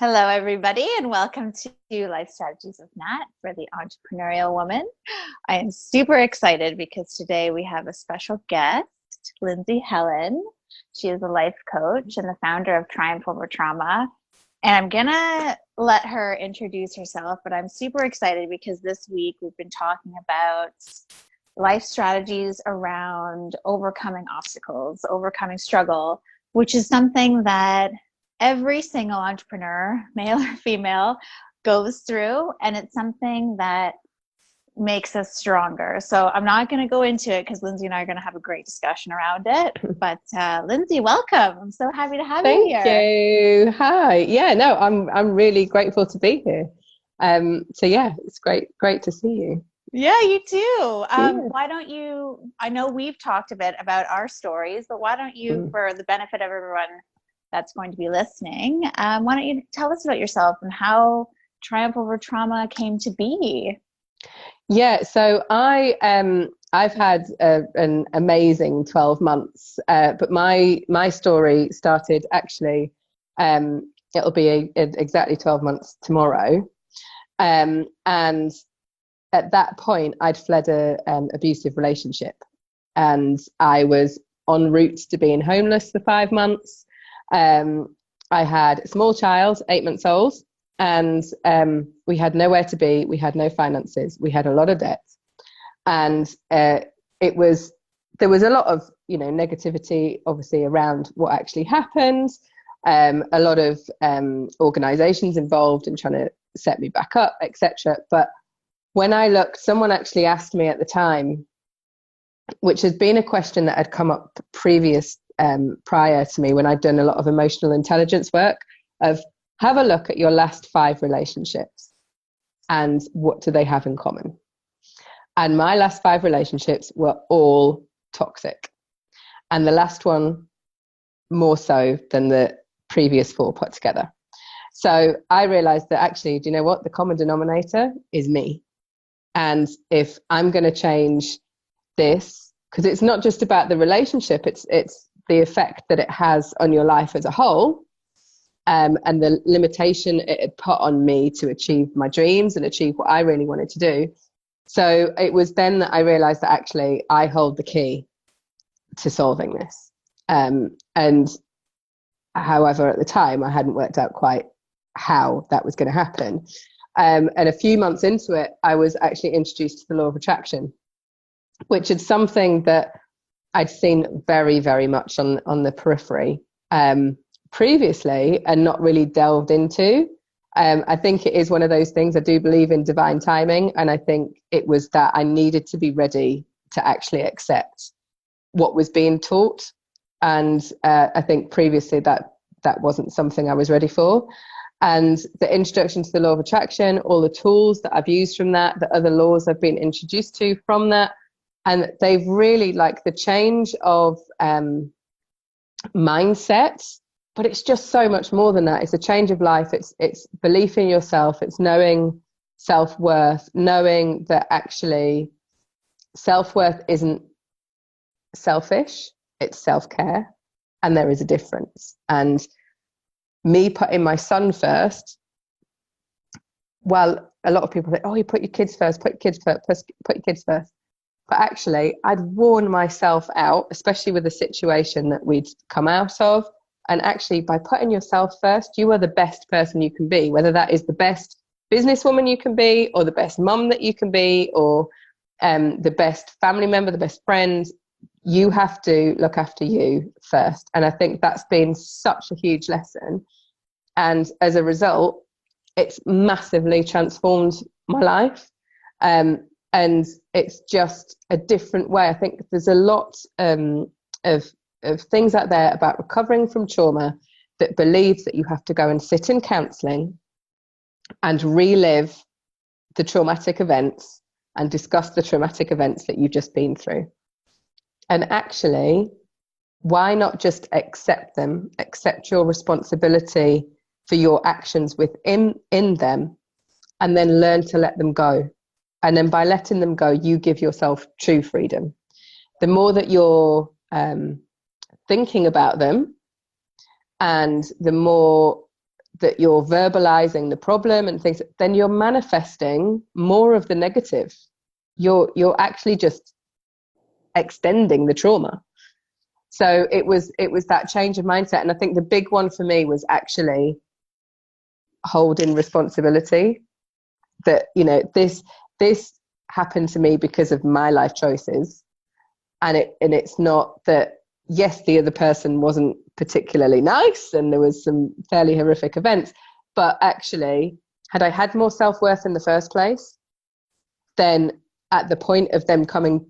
Hello, everybody, and welcome to Life Strategies with Nat for the Entrepreneurial Woman. I am super excited because today we have a special guest, Linzi Helen. She is a life coach and the founder of Triumph Over Trauma. And I'm going to let her introduce herself, but I'm super excited because this week we've been talking about life strategies around overcoming obstacles, overcoming struggle, which is something that every single entrepreneur, male or female, goes through, and it's something that makes us stronger. So I'm not going to go into it because Linzi and I are going to have a great discussion around it. But Linzi, welcome. I'm so happy to have you here. Thank you. Hi. Yeah, no, I'm really grateful to be here. So yeah, it's great to see you. Yeah, you too. Why don't you, I know we've talked a bit about our stories, but why don't you, for the benefit of everyone that's going to be listening, why don't you tell us about yourself and how Triumph Over Trauma came to be? Yeah, so I've had an amazing 12 months, but my story started actually, it'll be exactly 12 months tomorrow. And at that point, I'd fled an abusive relationship, and I was en route to being homeless for 5 months. I had a small child, 8 months old, and we had nowhere to be. We had no finances. We had a lot of debt, and there was a lot of negativity, obviously, around what actually happened. A lot of organisations involved in trying to set me back up, etc. But when I looked, someone actually asked me at the time, which has been a question that had come up prior to me when I'd done a lot of emotional intelligence work, of have a look at your last 5 relationships and what do they have in common. And my last 5 relationships were all toxic, and the last one more so than the previous 4 put together. So I realized that actually, do you know what? The common denominator is me. And if I'm going to change this, because it's not just about the relationship, it's the effect that it has on your life as a whole, and the limitation it had put on me to achieve my dreams and achieve what I really wanted to do. So it was then that I realized that actually I hold the key to solving this. And however, at the time, I hadn't worked out quite how that was going to happen. And a few months into it, I was actually introduced to the law of attraction, which is something that I'd seen very, very much on the periphery previously and not really delved into. I think it is one of those things. I do believe in divine timing, and I think it was that I needed to be ready to actually accept what was being taught. And I think previously that wasn't something I was ready for. And the introduction to the law of attraction, all the tools that I've used from that, the other laws I've been introduced to from that, and they've really, like, the change of mindset, but it's just so much more than that. It's a change of life. It's belief in yourself. It's knowing self-worth, knowing that actually self-worth isn't selfish, it's self-care, and there is a difference. And me putting my son first, well, a lot of people say, oh, you put your kids first, put your kids first. But actually, I'd worn myself out, especially with the situation that we'd come out of. And actually, by putting yourself first, you are the best person you can be, whether that is the best businesswoman you can be, or the best mum that you can be, or the best family member, the best friend. You have to look after you first. And I think that's been such a huge lesson. And as a result, it's massively transformed my life. And it's just a different way. I think there's a lot of things out there about recovering from trauma that believes that you have to go and sit in counselling and relive the traumatic events and discuss the traumatic events that you've just been through. And actually, why not just accept them, accept your responsibility for your actions within them, and then learn to let them go. And then by letting them go, you give yourself true freedom. The more that you're thinking about them, and the more that you're verbalizing the problem and things, then you're manifesting more of the negative. You're actually just extending the trauma. So it was that change of mindset. And I think the big one for me was actually holding responsibility, that, you know, this happened to me because of my life choices. And it's not that, yes, the other person wasn't particularly nice and there was some fairly horrific events, but actually, had I had more self-worth in the first place, then at the point of them coming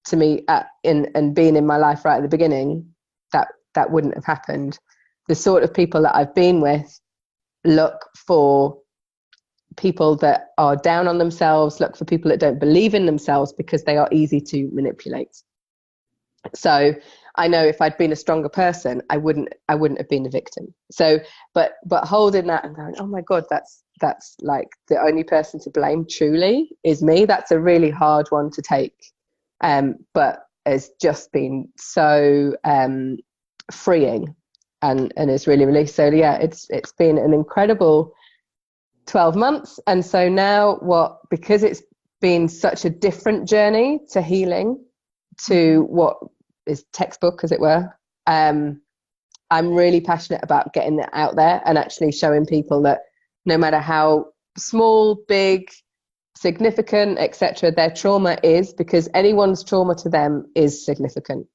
to me and being in my life right at the beginning, that wouldn't have happened. The sort of people that I've been with look for people that are down on themselves, look for people that don't believe in themselves, because they are easy to manipulate. So I know if I'd been a stronger person, I wouldn't have been a victim. So but holding that and going, oh my God, that's like the only person to blame truly is me. That's a really hard one to take. But it's just been so freeing and it's really released. So yeah, it's been an incredible 12 months. And so now because it's been such a different journey to healing, to what is textbook, as it were, I'm really passionate about getting it out there and actually showing people that no matter how small, big, significant, etc., their trauma is, because anyone's trauma to them is significant.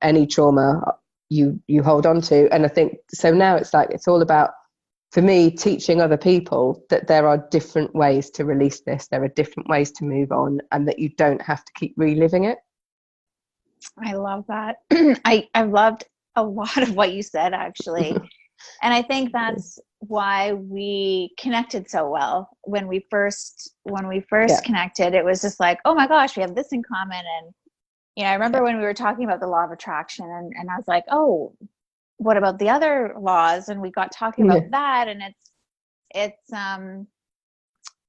Any trauma you hold on to. And I think so now it's all about, for me, teaching other people that there are different ways to release this, there are different ways to move on, and that you don't have to keep reliving it. I love that. I loved a lot of what you said, actually. And I think that's why we connected so well. When we first connected, it was just like, oh my gosh, we have this in common. And, you know, I remember when we were talking about the law of attraction, and I was like, oh, what about the other laws? And we got talking about that. And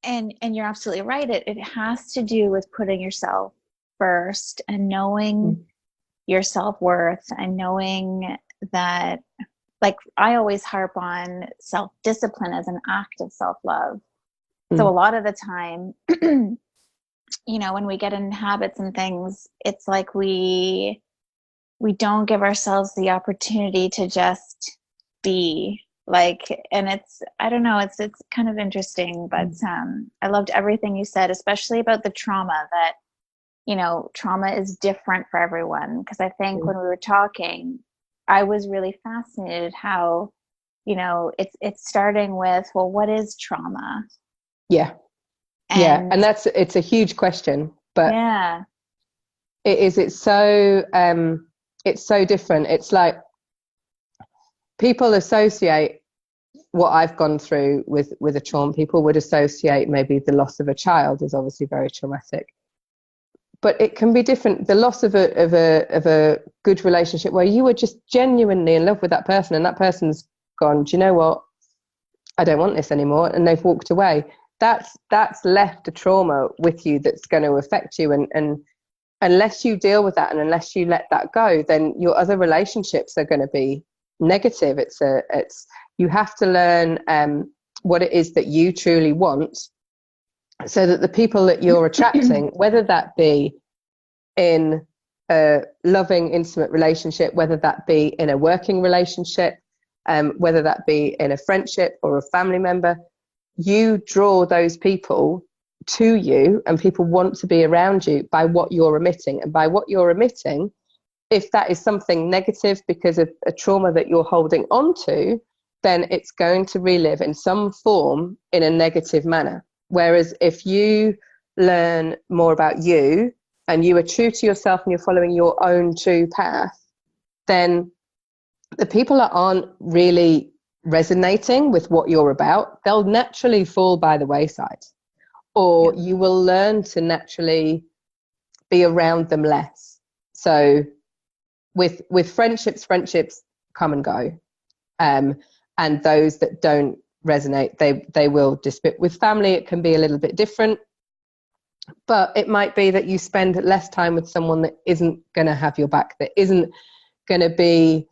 and you're absolutely right. It has to do with putting yourself first and knowing your self-worth, and knowing that, like, I always harp on self-discipline as an act of self-love. So a lot of the time, you know, when we get in habits and things, it's like we don't give ourselves the opportunity to just be, like, and I don't know, it's kind of interesting, but I loved everything you said, especially about the trauma, that, you know, trauma is different for everyone. Because I think when we were talking, I was really fascinated how, you know, it's starting with, well, what is trauma? And it's a huge question, but it's so different. It's like people associate what I've gone through with a trauma. People would associate maybe the loss of a child is obviously very traumatic, but it can be different. The loss of a good relationship where you were just genuinely in love with that person, and that person's gone, do you know what, I don't want this anymore, and they've walked away. That's left a trauma with you that's going to affect you, and unless you deal with that and unless you let that go, then your other relationships are going to be negative. You have to learn what it is that you truly want, so that the people that you're attracting, whether that be in a loving, intimate relationship, whether that be in a working relationship, whether that be in a friendship or a family member, you draw those people to you, and people want to be around you by what you're emitting. And by what you're emitting, if that is something negative because of a trauma that you're holding on to, then it's going to relive in some form in a negative manner. Whereas if you learn more about you and you are true to yourself and you're following your own true path, then the people that aren't really resonating with what you're about, they'll naturally fall by the wayside, or you will learn to naturally be around them less. So with friendships come and go, and those that don't resonate, they will disappear. With family, it can be a little bit different, but it might be that you spend less time with someone that isn't going to have your back, that isn't going to be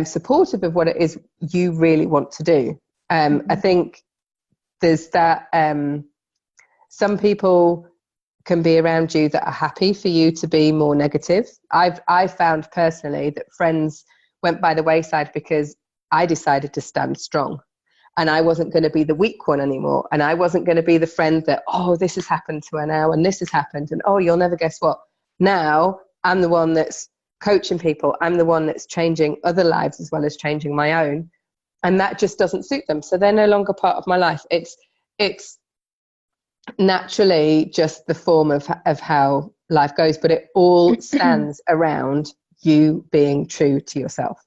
supportive of what it is you really want to do. I think there's that, some people can be around you that are happy for you to be more negative. I've found personally that friends went by the wayside because I decided to stand strong, and I wasn't going to be the weak one anymore. And I wasn't going to be the friend that, oh, this has happened to her now, and this has happened, and oh, you'll never guess what. Now I'm the one that's coaching people. I'm the one that's changing other lives as well as changing my own. And that just doesn't suit them. So they're no longer part of my life. It's naturally just the form of how life goes, but it all stands around you being true to yourself.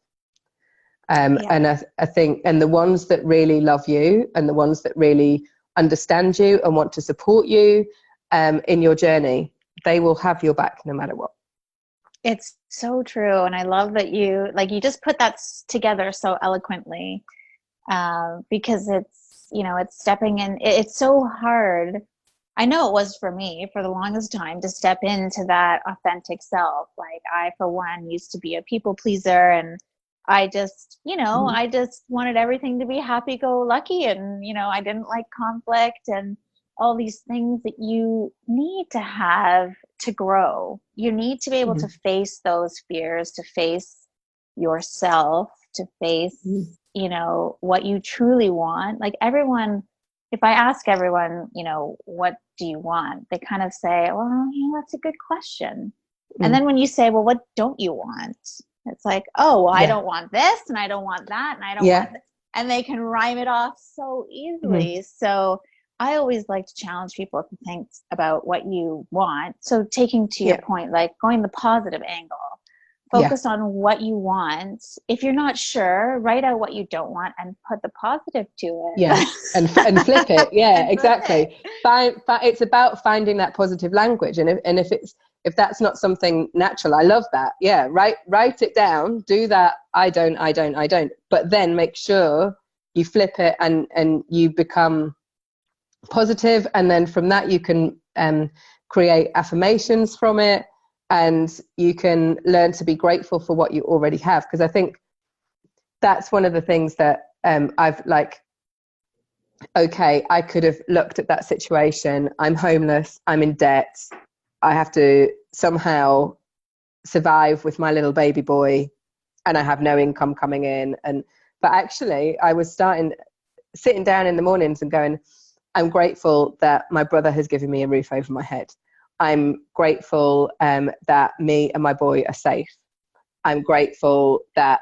And I think, and the ones that really love you and the ones that really understand you and want to support you in your journey, they will have your back no matter what. It's so true. And I love that you just put that together so eloquently, because it's stepping in. It's so hard. I know it was for me for the longest time to step into that authentic self. Like, I, for one, used to be a people pleaser, and I just, I just wanted everything to be happy-go-lucky, and, I didn't like conflict and all these things that you need to have to grow. You need to be able to face those fears, to face yourself, to face, what you truly want. Like, everyone, if I ask everyone, what do you want? They kind of say, well, that's a good question. And then when you say, well, what don't you want? It's like, oh, well, I don't want this, and I don't want that, and I don't want this. And they can rhyme it off so easily. So I always like to challenge people to think about what you want. So taking to your point, like going the positive angle, focus on what you want. If you're not sure, write out what you don't want and put the positive to it. Yeah, and flip it. Yeah, exactly. It's about finding that positive language. And if that's not something natural, I love that. Yeah, write it down. Do that. I don't. But then make sure you flip it and you become positive, and then from that you can create affirmations from it, and you can learn to be grateful for what you already have. Because I think that's one of the things that I've okay, I could have looked at that situation. I'm homeless, I'm in debt, I have to somehow survive with my little baby boy, and I have no income coming in. But actually I was sitting down in the mornings and going, I'm grateful that my brother has given me a roof over my head. I'm grateful that me and my boy are safe. I'm grateful that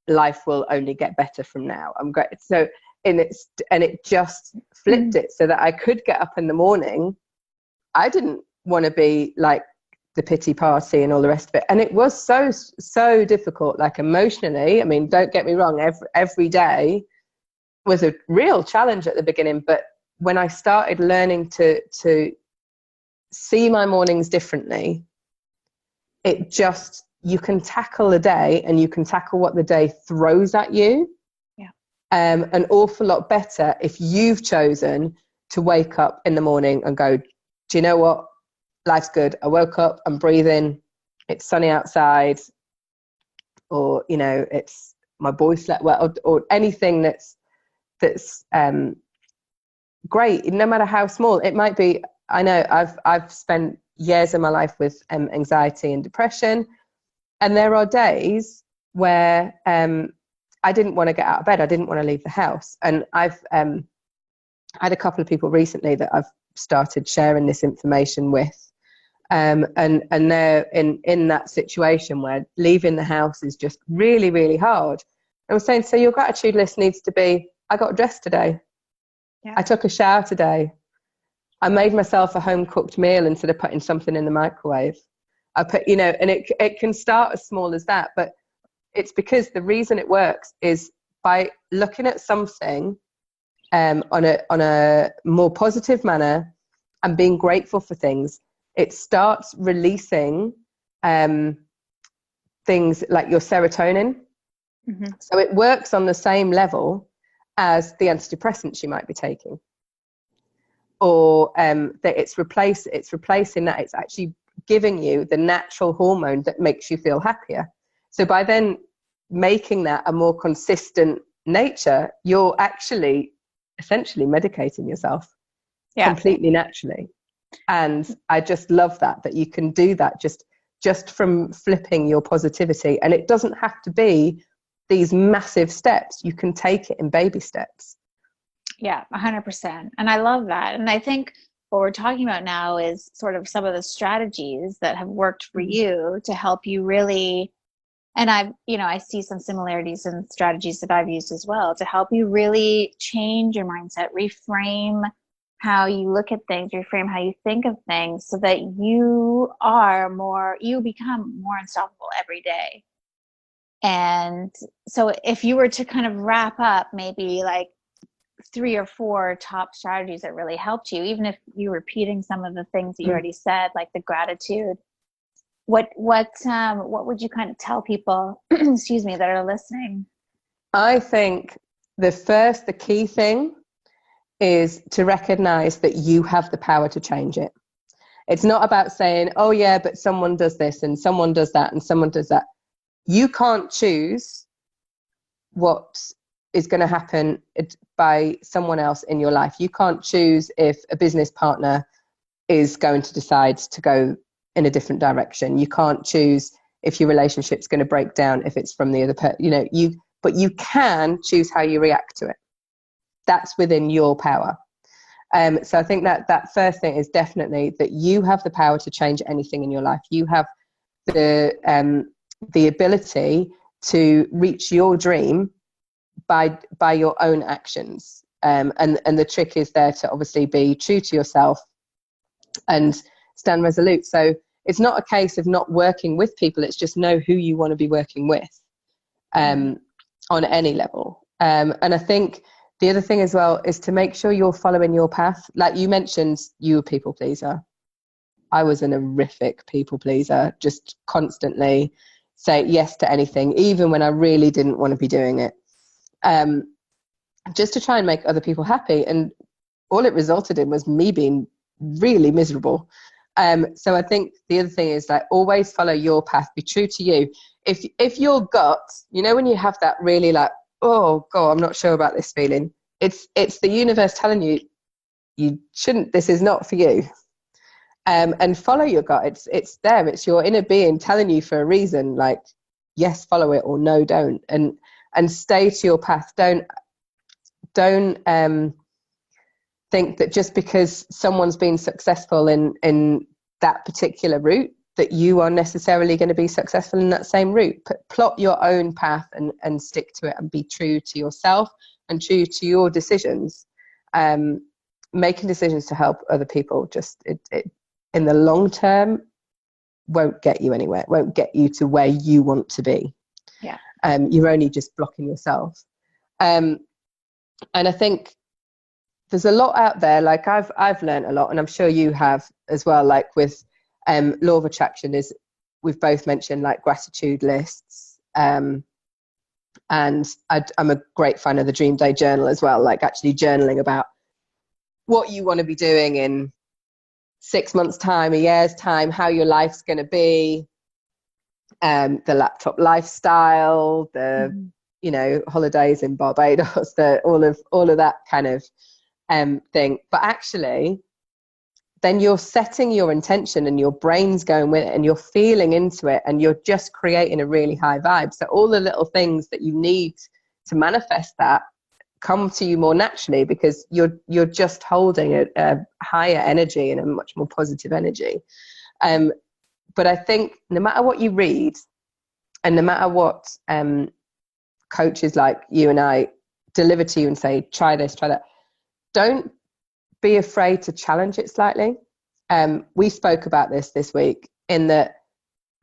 life will only get better from now. I'm great. So, it just flipped it so that I could get up in the morning. I didn't want to be like the pity party and all the rest of it. And it was so difficult, like emotionally. I mean, don't get me wrong, every day was a real challenge at the beginning. But when I started learning to see my mornings differently, you can tackle the day, and you can tackle what the day throws at you an awful lot better if you've chosen to wake up in the morning and go, do you know what? Life's good. I woke up, I'm breathing, it's sunny outside, or, it's my boy slept well, or anything that's great, no matter how small it might be. I know I've spent years of my life with anxiety and depression, and there are days where I didn't want to get out of bed. I didn't want to leave the house. And I've had a couple of people recently that I've started sharing this information with, and they're in that situation where leaving the house is just really, really hard. I was saying, so your gratitude list needs to be, I got dressed today. Yeah. I took a shower today. I made myself a home cooked meal instead of putting something in the microwave. I put, and it can start as small as that, but it's because the reason it works is by looking at something on a more positive manner and being grateful for things. It starts releasing things like your serotonin. Mm-hmm. So it works on the same level as the antidepressants you might be taking, or that it's replacing that. It's actually giving you the natural hormone that makes you feel happier. So by then making that a more consistent nature, you're actually essentially medicating yourself completely naturally. And I just love that you can do that just from flipping your positivity. And it doesn't have to be these massive steps. You can take it in baby steps. Yeah, 100%. And I love that. And I think what we're talking about now is sort of some of the strategies that have worked for you to help you really, and I see some similarities in strategies that I've used as well to help you really change your mindset, reframe how you look at things, reframe how you think of things so that you become more unstoppable every day. And so if you were to kind of wrap up maybe like 3 or 4 top strategies that really helped you, even if you're repeating some of the things that you already said, like the gratitude, what would you kind of tell people, excuse me, that are listening? I think the key thing is to recognize that you have the power to change it. It's not about saying, oh yeah, but someone does this and someone does that and someone does that. You can't choose what is going to happen by someone else in your life. You can't choose if a business partner is going to decide to go in a different direction. You can't choose if your relationship's going to break down if it's from the other person. But you can choose how you react to it. That's within your power. So I think that first thing is definitely that you have the power to change anything in your life. You have the ability to reach your dream by your own actions. And the trick is there to obviously be true to yourself and stand resolute. So it's not a case of not working with people. It's just know who you want to be working with on any level. And I think the other thing as well is to make sure you're following your path. Like you mentioned, you were a people pleaser. I was an horrific people pleaser, just constantly say yes to anything, even when I really didn't want to be doing it, just to try and make other people happy. And all it resulted in was me being really miserable. So I think the other thing is like always follow your path, be true to you. If your gut, when you have that really like, oh God, I'm not sure about this feeling, it's the universe telling you shouldn't, this is not for you. And follow your gut. It's them. It's your inner being telling you for a reason, like, yes, follow it, or no, don't. And stay to your path. Don't think that just because someone's been successful in that particular route, that you are necessarily going to be successful in that same route. Plot your own path and stick to it and be true to yourself and true to your decisions. Making decisions to help other people, just it in the long term won't get you anywhere. It won't get you to where you want to be. Yeah. You're only just blocking yourself. And I think there's a lot out there. Like I've learned a lot, and I'm sure you have as well. Like with law of attraction, is we've both mentioned like gratitude lists. And I'm a great fan of the Dream Day Journal as well. Like actually journaling about what you want to be doing in 6 months' time, a year's time, how your life's going to be, the laptop lifestyle, the holidays in Barbados, all of that kind of thing. But actually, then you're setting your intention and your brain's going with it and you're feeling into it and you're just creating a really high vibe. So all the little things that you need to manifest that come to you more naturally because you're just holding a higher energy and a much more positive energy. But I think no matter what you read and no matter what coaches like you and I deliver to you and say, try this, try that, don't be afraid to challenge it slightly. We spoke about this week in that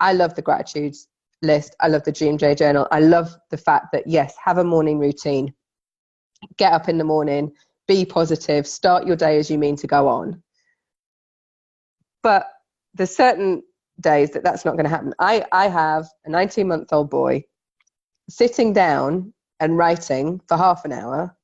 I love the gratitude list. I love the Dream Day Journal. I love the fact that, yes, have a morning routine. Get up in the morning, be positive, start your day as you mean to go on. But there's certain days that's not going to happen. I have a 19-month-old boy sitting down and writing for half an hour.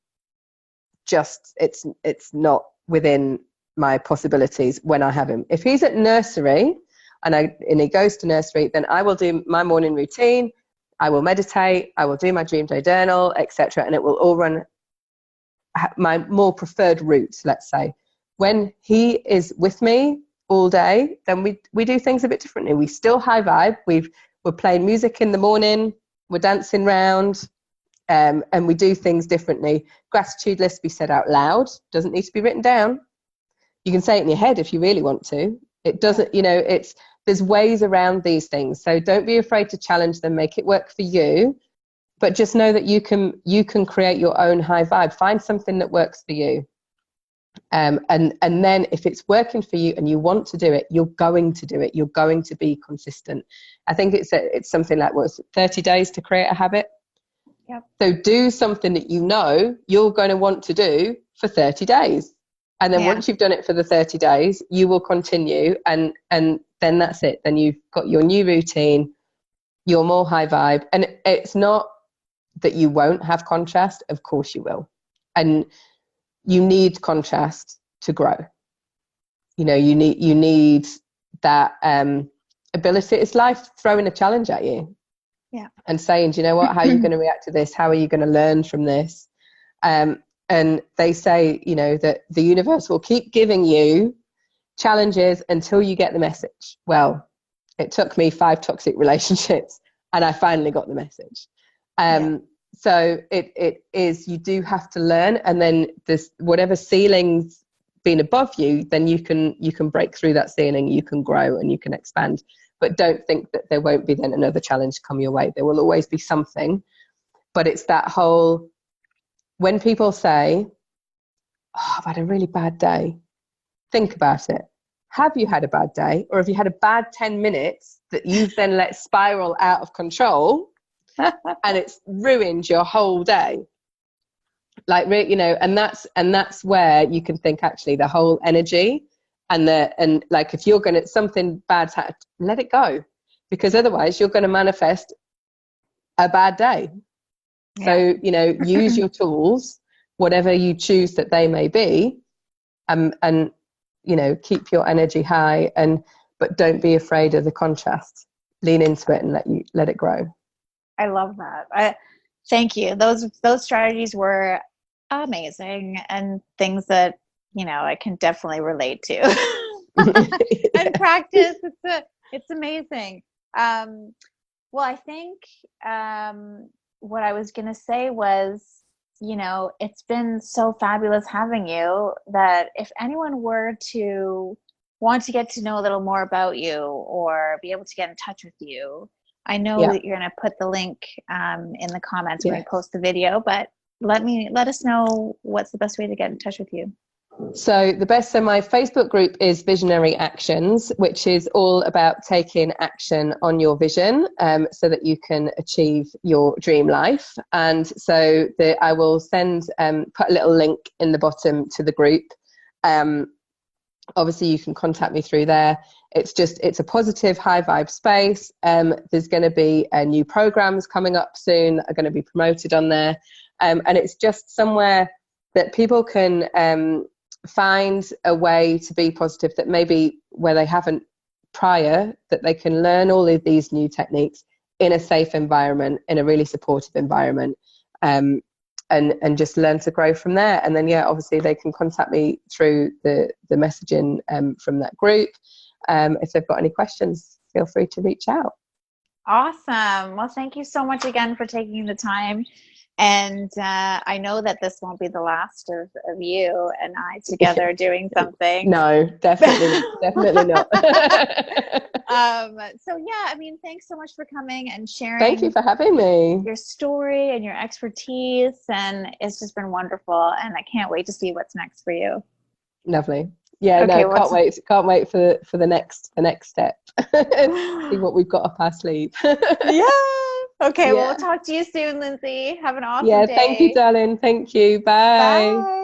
Just it's not within my possibilities when I have him. If he's at nursery and he goes to nursery, then I will do my morning routine. I will meditate, I will do my dream day journal, etc. And it will all run my more preferred route, let's say. When he is with me all day, then we do things a bit differently. We still high vibe. We're playing music in the morning, we're dancing round, and we do things differently. Gratitude list be said out loud, doesn't need to be written down. You can say it in your head if you really want to. It doesn't, there's ways around these things. So don't be afraid to challenge them, make it work for you. But just know that you can create your own high vibe. Find something that works for you. And then if it's working for you and you want to do it, you're going to do it. You're going to be consistent. I think it's something like, 30 days to create a habit? Yep. So do something that you're going to want to do for 30 days. And then once you've done it for the 30 days, you will continue. And then that's it. Then you've got your new routine. You're more high vibe. And it's not that you won't have contrast. Of course you will. And you need contrast to grow. You need that ability. It's life throwing a challenge at you. Yeah. And saying, do you know what, how are you going to react to this? How are you going to learn from this? And they say, that the universe will keep giving you challenges until you get the message. Well, it took me 5 toxic relationships and I finally got the message. So it is, you do have to learn, and then this, whatever ceiling's been above you, then you can break through that ceiling, you can grow and you can expand. But don't think that there won't be then another challenge come your way. There will always be something. But it's that whole, when people say, oh, I've had a really bad day, think about it. Have you had a bad day? Or have you had a bad 10 minutes that you've then let spiral out of control and it's ruined your whole day? And that's where you can think, actually, the whole energy and like, if you're going to, something bad's happened, let it go, because otherwise you're going to manifest a bad day. So, use your tools, whatever you choose that they may be, and keep your energy high, but don't be afraid of the contrast. Lean into it and let it grow. I love that. Thank you. Those strategies were amazing, and things that, I can definitely relate to and practice. It's amazing. Well, I think what I was going to say was, it's been so fabulous having you, that if anyone were to want to get to know a little more about you or be able to get in touch with you, I know that you're going to put the link in the comments when we post the video, but let us know what's the best way to get in touch with you. So my Facebook group is Visionary Actions, which is all about taking action on your vision, so that you can achieve your dream life. And so I will put a little link in the bottom to the group. Obviously you can contact me through there. It's a positive, high vibe space. There's going to be new programs coming up soon that are going to be promoted on there. And it's just somewhere that people can find a way to be positive, that maybe where they haven't prior, that they can learn all of these new techniques in a safe environment, in a really supportive environment, and just learn to grow from there. And then, obviously they can contact me through the messaging from that group. If they've got any questions, feel free to reach out. Awesome. Well, thank you so much again for taking the time. And I know that this won't be the last of you and I together doing something. No, definitely not. Thanks so much for coming and sharing. Thank you for having me. Your story and your expertise, and it's just been wonderful. And I can't wait to see what's next for you. Lovely. Yeah, okay, can't wait for the next step. See what we've got up our sleeve. Yeah. Okay, well, we'll talk to you soon, Lindsay. Have an awesome day. Yeah, thank you, darling. Thank you. Bye. Bye.